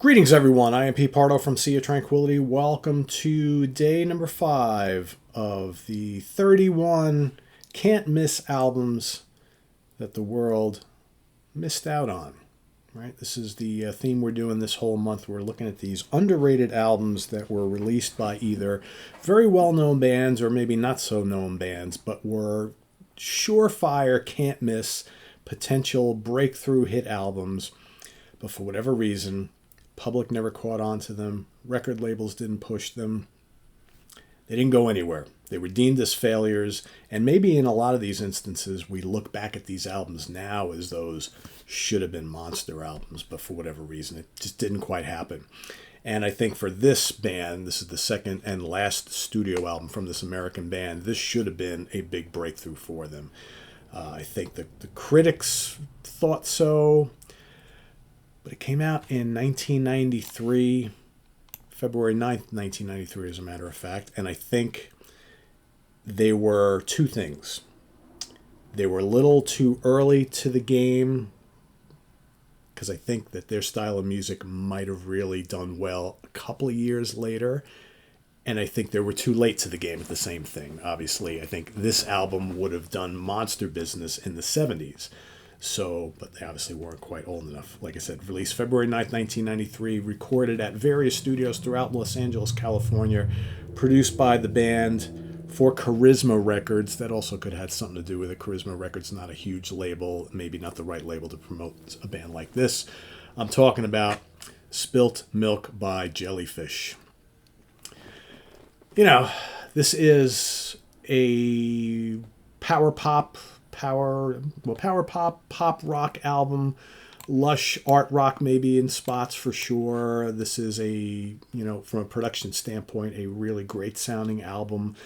Greetings, everyone. I am Pete Pardo from Sea of Tranquility. Welcome to day number 5 of the 31 can't miss albums that the world missed out on. Right? This is the theme we're doing this whole month. We're looking at these underrated albums that were released by either very well-known bands or maybe not so known bands, but were surefire, can't miss, potential breakthrough hit albums. But for whatever reason, public never caught on to them. Record labels didn't push them. They didn't go anywhere. They were deemed as failures. And maybe in a lot of these instances, we look back at these albums now as those should have been monster albums. But for whatever reason, it just didn't quite happen. And I think for this band, this is the second and last studio album from this American band, this should have been a big breakthrough for them. I think the critics thought so. But it came out in 1993, February 9th, 1993, as a matter of fact. And I think they were two things. They were a little too early to the game, because I think that their style of music might have really done well a couple of years later. And I think they were too late to the game at the same thing. Obviously, I think this album would have done monster business in the 70s. So, but they obviously weren't quite old enough. Like I said, released February 9th, 1993, recorded at various studios throughout Los Angeles, California, produced by the band for Charisma Records. That also could have had something to do with it. Charisma Records, not a huge label, maybe not the right label to promote a band like this. I'm talking about Spilt Milk by Jellyfish. You know, this is a power pop, power pop rock album, lush art rock maybe in spots for sure. This is from a production standpoint, a really great sounding album,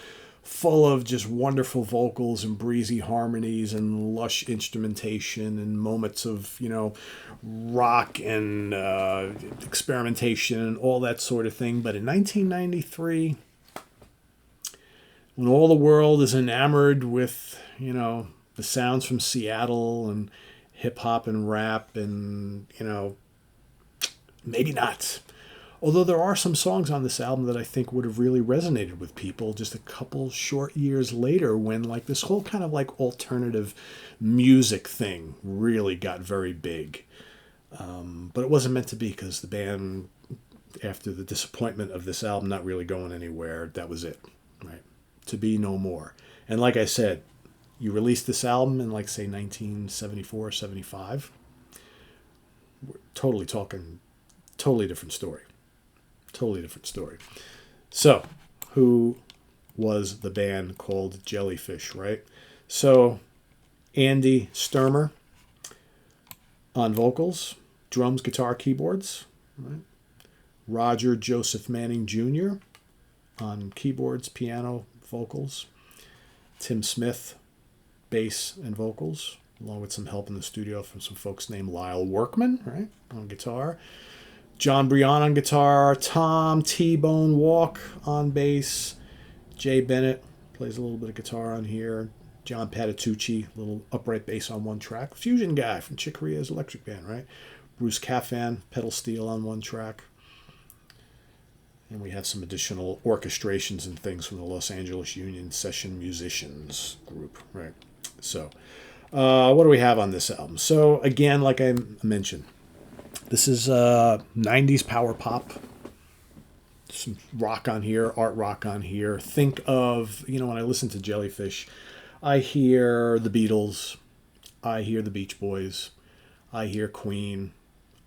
full of just wonderful vocals and breezy harmonies and lush instrumentation and moments of rock and experimentation and all that sort of thing. But in 1993, when all the world is enamored with the sounds from Seattle and hip hop and rap and, maybe not. Although there are some songs on this album that I think would have really resonated with people just a couple short years later when this whole kind of alternative music thing really got very big. But it wasn't meant to be, because the band, after the disappointment of this album not really going anywhere, that was it, right? To be no more. And like I said, you release this album in say 1974, 75, we're totally talking totally different story. Totally different story. So, who was the band called Jellyfish, right? So, Andy Sturmer on vocals, drums, guitar, keyboards, right? Roger Joseph Manning Jr. on keyboards, piano, vocals. Tim Smith, bass and vocals, along with some help in the studio from some folks named Lyle Workman, right, on guitar. John Brion on guitar. Tom T-Bone Walk on bass. Jay Bennett plays a little bit of guitar on here. John Patitucci, a little upright bass on one track. Fusion guy from Chick Corea's Electric Band, right? Bruce Caffan, pedal steel on one track. And we have some additional orchestrations and things from the Los Angeles Union Session Musicians group, right? So, what do we have on this album? So, again, like I mentioned, this is 90s power pop. Some rock on here, art rock on here. Think of, when I listen to Jellyfish, I hear the Beatles, I hear the Beach Boys, I hear Queen,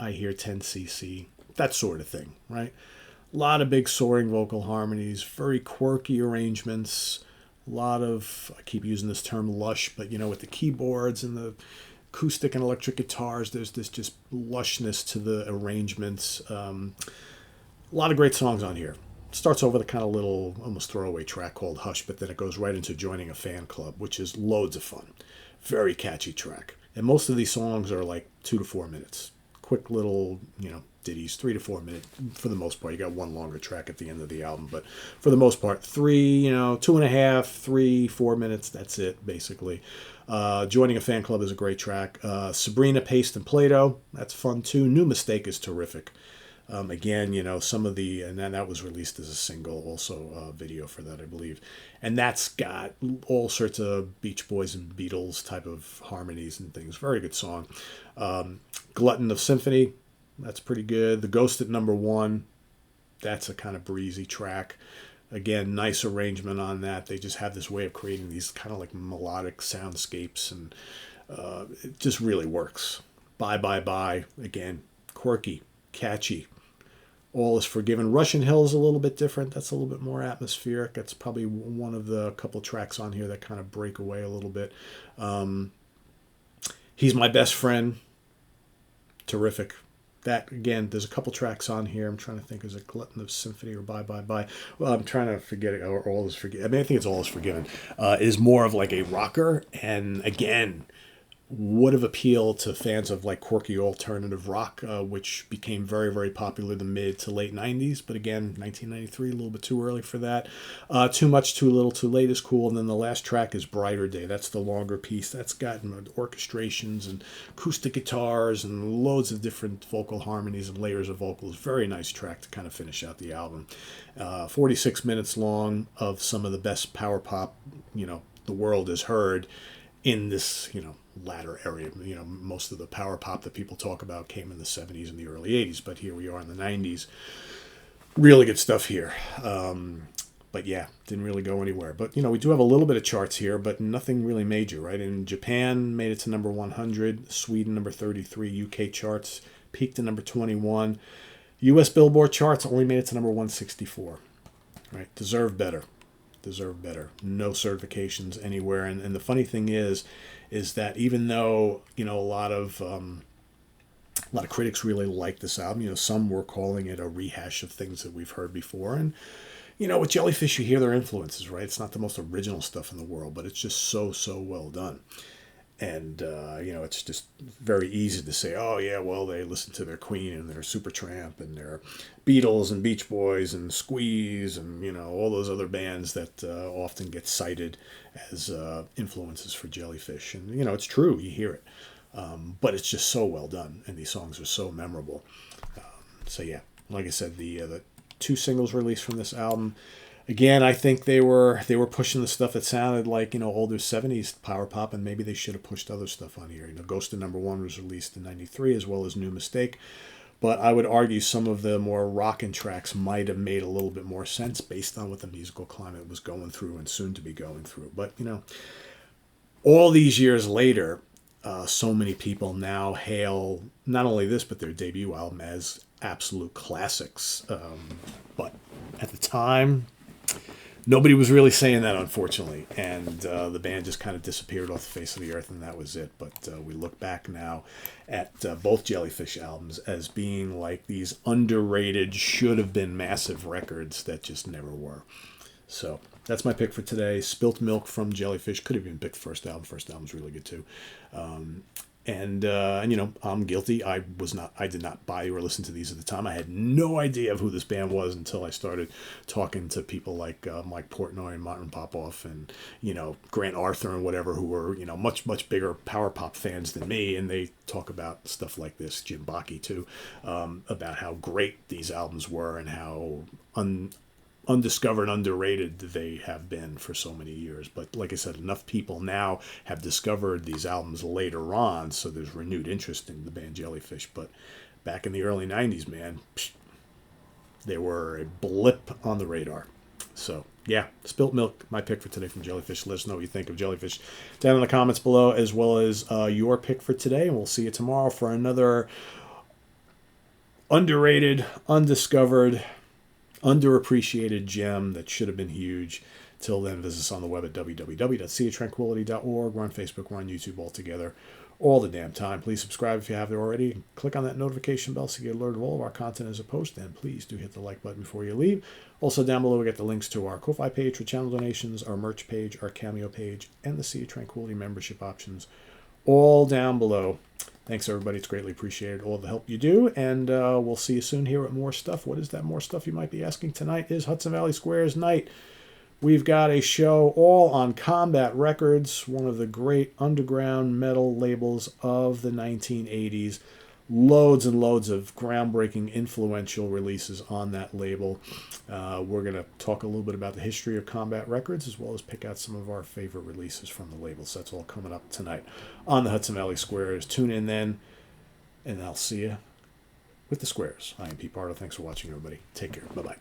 I hear 10cc, that sort of thing, right? A lot of big soaring vocal harmonies, very quirky arrangements, a lot of, I keep using this term lush, but with the keyboards and the acoustic and electric guitars, there's this just lushness to the arrangements. A lot of great songs on here. Starts over the kind of little, almost throwaway track called Hush, but then it goes right into Joining a Fan Club, which is loads of fun. Very catchy track. And most of these songs are 2 to 4 minutes. Quick little, ditties, 3 to 4 minutes for the most part. You got one longer track at the end of the album, but for the most part, 2.5, 3, 4 minutes. That's it, basically. Joining a Fan Club is a great track. Sabrina, Paste, and Play-Doh, that's fun too. New Mistake is terrific. Again, some of the, and then that was released as a single, also video for that, I believe. And that's got all sorts of Beach Boys and Beatles type of harmonies and things. Very good song. Glutton of Symphony, that's pretty good. The Ghost at Number One, that's a kind of breezy track. Again, nice arrangement on that. They just have this way of creating these kind of like melodic soundscapes, and it just really works. Bye, bye, bye. Again, quirky, catchy. All is Forgiven. Russian Hill is a little bit different. That's a little bit more atmospheric. That's probably one of the couple tracks on here that kind of break away a little bit. He's My Best Friend. Terrific. That, again, there's a couple tracks on here. I'm trying to think, is it Glutton of Symphony or Bye Bye Bye? Well, I'm trying to forget it, or All is Forgiven. I mean, I think it's All is Forgiven. Is more of like a rocker, and again, would have appealed to fans of like quirky alternative rock, which became very, very popular in the mid to late 90s. But again, 1993, a little bit too early for that. Too Much, Too Little, Too Late is cool. And then the last track is Brighter Day. That's the longer piece. That's got orchestrations and acoustic guitars and loads of different vocal harmonies and layers of vocals. Very nice track to kind of finish out the album. 46 minutes long of some of the best power pop, the world has heard in this, latter area. Most of the power pop that people talk about came in the 70s and the early 80s, but here we are in the 90s. Really good stuff here. But yeah, didn't really go anywhere. But, we do have a little bit of charts here, but nothing really major, right? In Japan, made it to number 100. Sweden, number 33. UK charts, peaked at number 21. US Billboard charts only made it to number 164. Right? Deserve better. No certifications anywhere. And the funny thing is that even though a lot of critics really like this album, some were calling it a rehash of things that we've heard before. And with Jellyfish, you hear their influences, right? It's not the most original stuff in the world, but it's just so well done. And, it's just very easy to say, oh, yeah, well, they listen to their Queen and their Supertramp and their Beatles and Beach Boys and Squeeze and, all those other bands that often get cited as influences for Jellyfish. And, it's true. You hear it. But it's just so well done. And these songs are so memorable. So, yeah, like I said, the two singles released from this album, again, I think they were pushing the stuff that sounded like, older 70s power pop, and maybe they should have pushed other stuff on here. Ghost of Number One was released in 93, as well as New Mistake. But I would argue some of the more rockin' tracks might have made a little bit more sense based on what the musical climate was going through and soon to be going through. But, all these years later, so many people now hail not only this, but their debut album as absolute classics. But at the time, nobody was really saying that, unfortunately, and the band just kind of disappeared off the face of the earth, and that was it. But we look back now at both Jellyfish albums as being like these underrated, should have been massive records that just never were. So that's my pick for today. Spilt Milk from Jellyfish. Could have even picked the first album. First album's really good too. And I'm guilty. I did not buy or listen to these at the time. I had no idea of who this band was until I started talking to people like Mike Portnoy and Martin Popoff and, Grant Arthur and whatever, who were, much bigger power pop fans than me. And they talk about stuff like this, Jim Bakke too, about how great these albums were and how undiscovered, underrated they have been for so many years. But like I said, enough people now have discovered these albums later on, so there's renewed interest in the band Jellyfish. But back in the early 90s, man, they were a blip on the radar. So yeah, Spilt Milk, my pick for today from Jellyfish. Let us know what you think of Jellyfish down in the comments below, as well as your pick for today. And we'll see you tomorrow for another underrated, undiscovered, underappreciated gem that should have been huge. Till then, visit us on the web at www.seatranquility.org. We're on Facebook, we're on YouTube, all together, all the damn time. Please subscribe if you haven't already. Click on that notification bell so you get alerted of all of our content as a post. And please do hit the like button before you leave. Also, down below, we get the links to our Ko-Fi page for channel donations, our merch page, our Cameo page, and the Sea of Tranquility membership options, all down below. Thanks, everybody. It's greatly appreciated, all the help you do. And we'll see you soon here at more stuff. What is that more stuff, you might be asking? Tonight is Hudson Valley Squares night. We've got a show all on Combat Records, one of the great underground metal labels of the 1980s. loads and loads of groundbreaking, influential releases on that label. We're going to talk a little bit about the history of Combat Records, as well as pick out some of our favorite releases from the label. So that's all coming up tonight on the Hudson Valley Squares. Tune in then, and I'll see you with the Squares. I am Pete Pardo. Thanks for watching, everybody. Take care. Bye-bye.